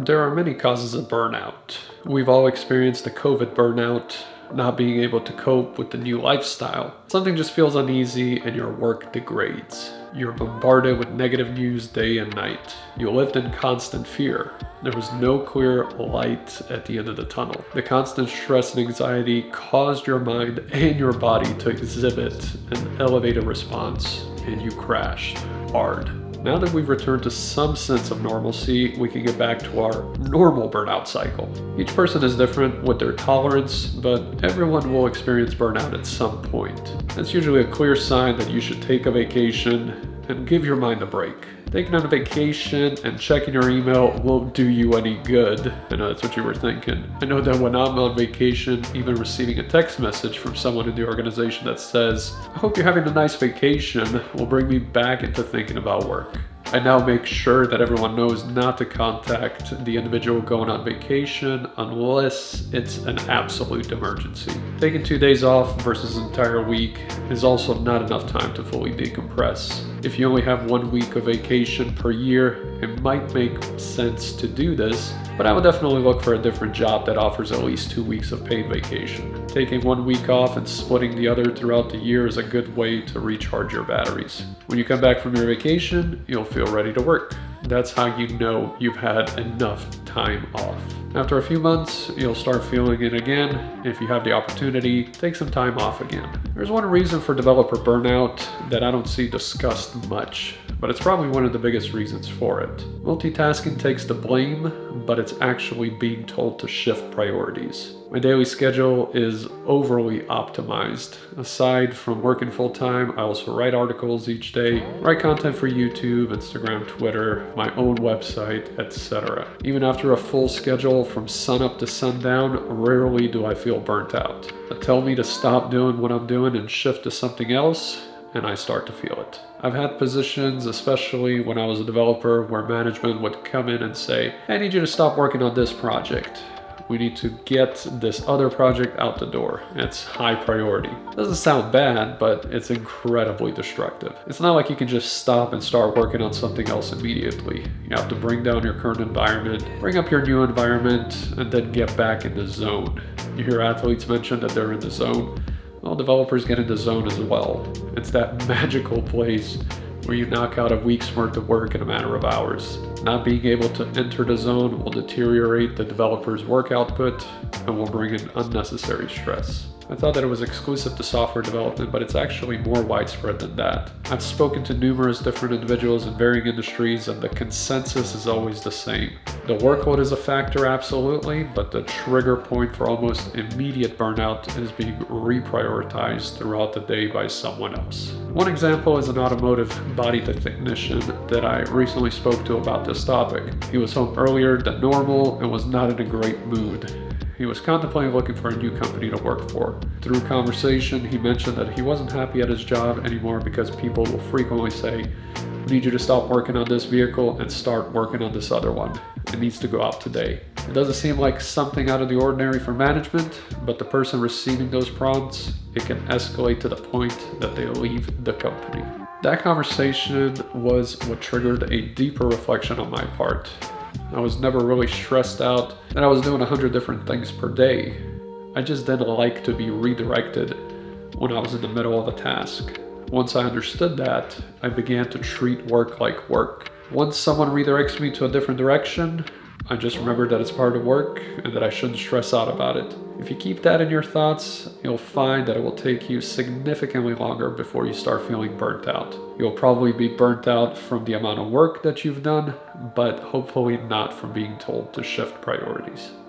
There are many causes of burnout. We've all experienced the COVID burnout, not being able to cope with the new lifestyle. Something just feels uneasy and your work degrades. You're bombarded with negative news day and night. You lived in constant fear. There was no clear light at the end of the tunnel. The constant stress and anxiety caused your mind and your body to exhibit an elevated response, and you crashed hard. Now that we've returned to some sense of normalcy, we can get back to our normal burnout cycle. Each person is different with their tolerance, but everyone will experience burnout at some point. That's usually a clear sign that you should take a vacation and give your mind a break. Taking on a vacation and checking your email won't do you any good. I know that's what you were thinking. I know that when I'm on vacation, even receiving a text message from someone in the organization that says, "I hope you're having a nice vacation," will bring me back into thinking about work. I now make sure that everyone knows not to contact the individual going on vacation unless it's an absolute emergency. Taking 2 days off versus an entire week is also not enough time to fully decompress. If you only have 1 week of vacation per year, it might make sense to do this, but I would definitely look for a different job that offers at least 2 weeks of paid vacation. Taking 1 week off and splitting the other throughout the year is a good way to recharge your batteries. When you come back from your vacation, you'll feel ready to work. That's how you know you've had enough time off. After a few months, you'll start feeling it again. If you have the opportunity, take some time off again. There's one reason for developer burnout that I don't see discussed much, but it's probably one of the biggest reasons for it. Multitasking takes the blame, but it's actually being told to shift priorities. My daily schedule is overly optimized. Aside from working full-time, I also write articles each day, write content for YouTube, Instagram, Twitter, my own website, etc. Even after a full schedule from sunup to sundown, rarely do I feel burnt out. Tell me to stop doing what I'm doing and shift to something else, and I start to feel it. I've had positions, especially when I was a developer, where management would come in and say, "I need you to stop working on this project. We need to get this other project out the door. It's high priority." Doesn't sound bad, but it's incredibly destructive. It's not like you can just stop and start working on something else immediately. You have to bring down your current environment, bring up your new environment, and then get back in the zone. You hear athletes mention that they're in the zone. Well, developers get in the zone as well. It's that magical place where you knock out a week's worth of work in a matter of hours. Not being able to enter the zone will deteriorate the developer's work output and will bring in unnecessary stress. I thought that it was exclusive to software development, but it's actually more widespread than that. I've spoken to numerous different individuals in varying industries, and the consensus is always the same. The workload is a factor, absolutely, but the trigger point for almost immediate burnout is being reprioritized throughout the day by someone else. One example is an automotive body technician that I recently spoke to about this topic. He was home earlier than normal and was not in a great mood. He was contemplating looking for a new company to work for. Through conversation, he mentioned that he wasn't happy at his job anymore because people will frequently say, "We need you to stop working on this vehicle and start working on this other one. It needs to go out today." It doesn't seem like something out of the ordinary for management, but the person receiving those prompts, it can escalate to the point that they leave the company. That conversation was what triggered a deeper reflection on my part. I was never really stressed out that I was doing 100 different things per day. I just didn't like to be redirected when I was in the middle of a task. Once I understood that, I began to treat work like work. Once someone redirects me to a different direction, I just remember that it's part of work and that I shouldn't stress out about it. If you keep that in your thoughts, you'll find that it will take you significantly longer before you start feeling burnt out. You'll probably be burnt out from the amount of work that you've done, but hopefully not from being told to shift priorities.